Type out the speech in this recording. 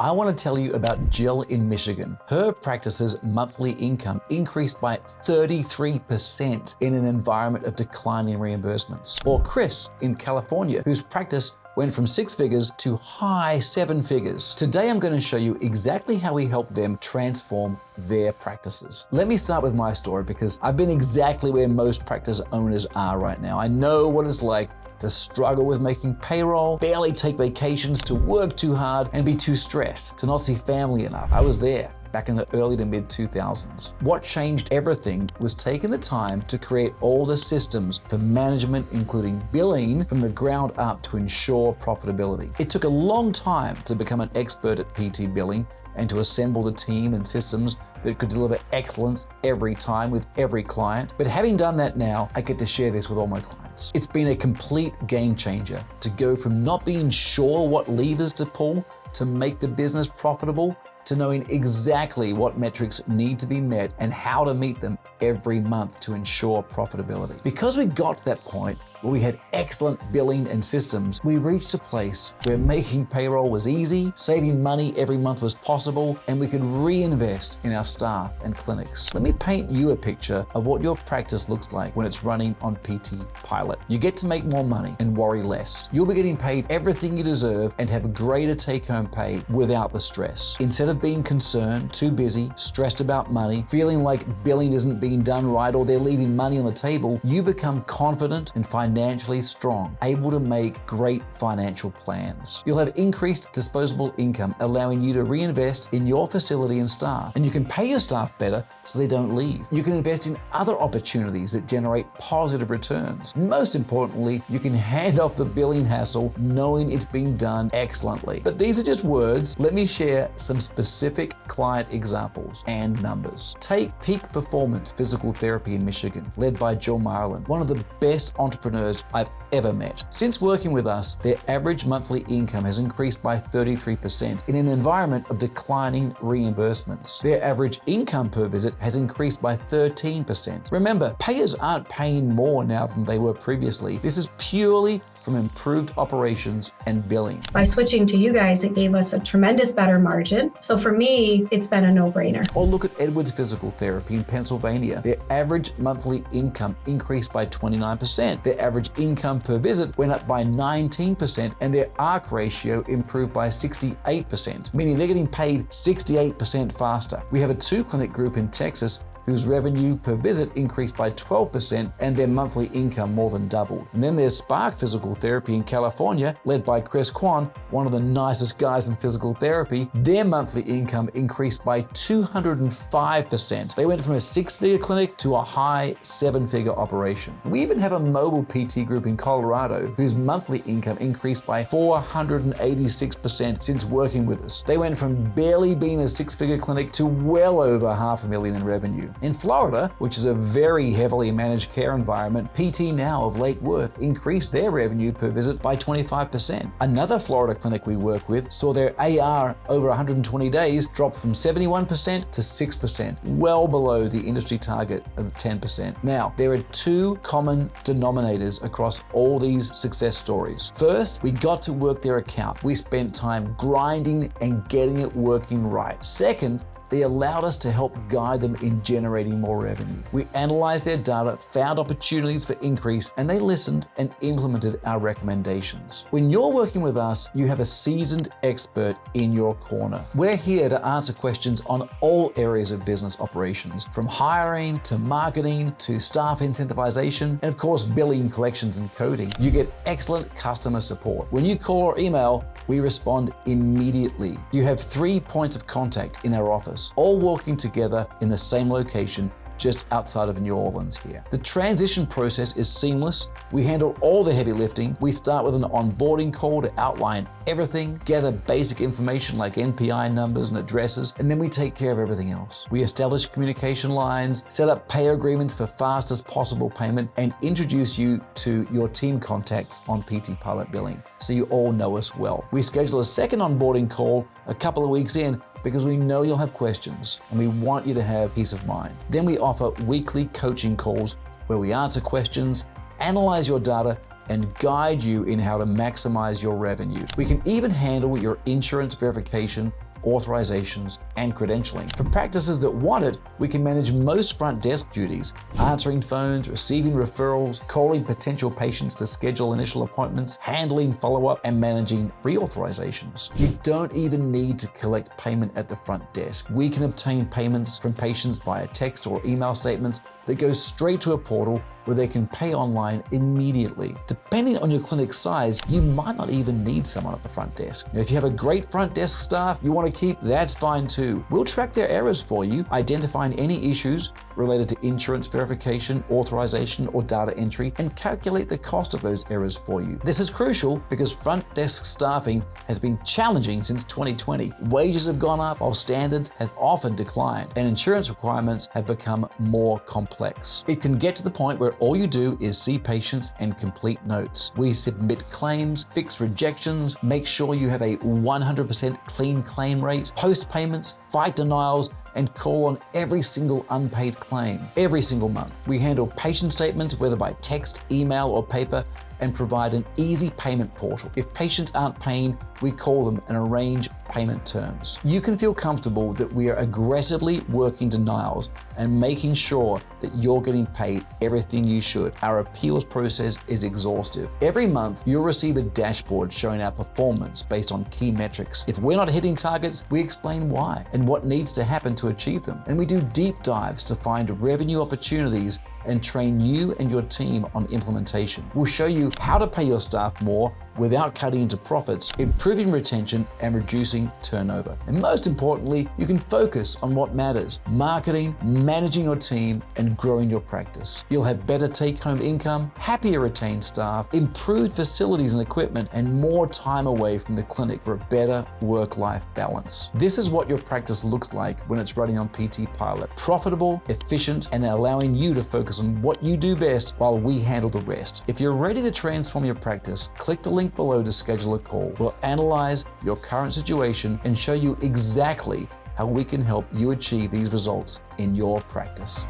I want to tell you about Jill in Michigan. Her practice's monthly income increased by 33% in an environment of declining reimbursements. Or Chris in California, whose practice went from 6 figures to high 7 figures. Today, I'm going to show you exactly how we help them transform their practices. Let me start with my story because I've been exactly where most practice owners are right now. I know what it's like to struggle with making payroll, barely take vacations, to work too hard, and be too stressed, to not see family enough. I was there back in the early to mid 2000s. What changed everything was taking the time to create all the systems for management, including billing from the ground up to ensure profitability. It took a long time to become an expert at PT billing and to assemble the team and systems that could deliver excellence every time with every client. But having done that now, I get to share this with all my clients. It's been a complete game changer to go from not being sure what levers to pull to make the business profitable to knowing exactly what metrics need to be met and how to meet them every month to ensure profitability. Because we got to that point where we had excellent billing and systems, we reached a place where making payroll was easy, saving money every month was possible, and we could reinvest in our staff and clinics. Let me paint you a picture of what your practice looks like when it's running on PT Pilot. You get to make more money and worry less. You'll be getting paid everything you deserve and have a greater take-home pay without the stress. Instead of being concerned, too busy, stressed about money, feeling like billing isn't being done right or they're leaving money on the table, you become confident and financially strong, able to make great financial plans. You'll have increased disposable income, allowing you to reinvest in your facility and staff. And you can pay your staff better so they don't leave. You can invest in other opportunities that generate positive returns. Most importantly, you can hand off the billing hassle knowing it's being done excellently. But these are just words. Let me share some specific client examples and numbers. Take Peak Performance Physical Therapy in Michigan, led by Jill Marlin, one of the best entrepreneurs I've ever met. Since working with us, their average monthly income has increased by 33% in an environment of declining reimbursements. Their average income per visit has increased by 13%. Remember, payers aren't paying more now than they were previously. This is purely from improved operations and billing. By switching to you guys, it gave us a tremendous better margin. So for me, it's been a no-brainer. Or look at Edwards Physical Therapy in Pennsylvania. Their average monthly income increased by 29%. Their average income per visit went up by 19%, and their ARC ratio improved by 68%, meaning they're getting paid 68% faster. We have a 2-clinic group in Texas whose revenue per visit increased by 12% and their monthly income more than doubled. And then there's Spark Physical Therapy in California, led by Chris Kwan, one of the nicest guys in physical therapy. Their monthly income increased by 205%. They went from a 6-figure clinic to a high 7-figure operation. We even have a mobile PT group in Colorado whose monthly income increased by 486% since working with us. They went from barely being a 6-figure clinic to well over $500,000 in revenue. In Florida, which is a very heavily managed care environment, PT Now of Lake Worth increased their revenue per visit by 25%. Another Florida clinic we work with saw their AR over 120 days drop from 71% to 6%, well below the industry target of 10%. Now, there are 2 common denominators across all these success stories. First, we got to work their account. We spent time grinding and getting it working right. Second, they allowed us to help guide them in generating more revenue. We analyzed their data, found opportunities for increase, and they listened and implemented our recommendations. When you're working with us, you have a seasoned expert in your corner. We're here to answer questions on all areas of business operations, from hiring to marketing to staff incentivization, and of course, billing, collections, and coding. You get excellent customer support. When you call or email, we respond immediately. You have 3 points of contact in our office, all working together in the same location just outside of New Orleans here. The transition process is seamless. We handle all the heavy lifting. We start with an onboarding call to outline everything, gather basic information like NPI numbers and addresses, and then we take care of everything else. We establish communication lines, set up pay agreements for fastest possible payment, and introduce you to your team contacts on PT Pilot Billing, so you all know us well. We schedule a second onboarding call a couple of weeks in because we know you'll have questions and we want you to have peace of mind. Then we offer weekly coaching calls where we answer questions, analyze your data, and guide you in how to maximize your revenue. We can even handle your insurance verification authorizations, and credentialing. For practices that want it, we can manage most front desk duties, answering phones, receiving referrals, calling potential patients to schedule initial appointments, handling follow-up, and managing pre-authorizations. You don't even need to collect payment at the front desk. We can obtain payments from patients via text or email statements that go straight to a portal where they can pay online immediately. Depending on your clinic's size, you might not even need someone at the front desk. If you have a great front desk staff you want to keep, that's fine too. We'll track their errors for you, identifying any issues related to insurance verification, authorization, or data entry, and calculate the cost of those errors for you. This is crucial because front desk staffing has been challenging since 2020. Wages have gone up while standards have often declined, and insurance requirements have become more complex. It can get to the point where all you do is see patients and complete notes. We submit claims, fix rejections, make sure you have a 100% clean claim rate, post payments, fight denials, and call on every single unpaid claim. Every single month, we handle patient statements, whether by text, email, or paper, and provide an easy payment portal. If patients aren't paying, we call them and arrange payment terms. You can feel comfortable that we are aggressively working denials and making sure that you're getting paid everything you should. Our appeals process is exhaustive. Every month, you'll receive a dashboard showing our performance based on key metrics. If we're not hitting targets, we explain why and what needs to happen to achieve them. And we do deep dives to find revenue opportunities and train you and your team on implementation. We'll show you how to pay your staff more without cutting into profits, improving retention, and reducing turnover. And most importantly, you can focus on what matters: marketing, managing your team, and growing your practice. You'll have better take-home income, happier retained staff, improved facilities and equipment, and more time away from the clinic for a better work-life balance. This is what your practice looks like when it's running on PT Pilot: profitable, efficient, and allowing you to focus on what you do best while we handle the rest. If you're ready to transform your practice, click the link below to schedule a call. We'll analyze your current situation and show you exactly how we can help you achieve these results in your practice.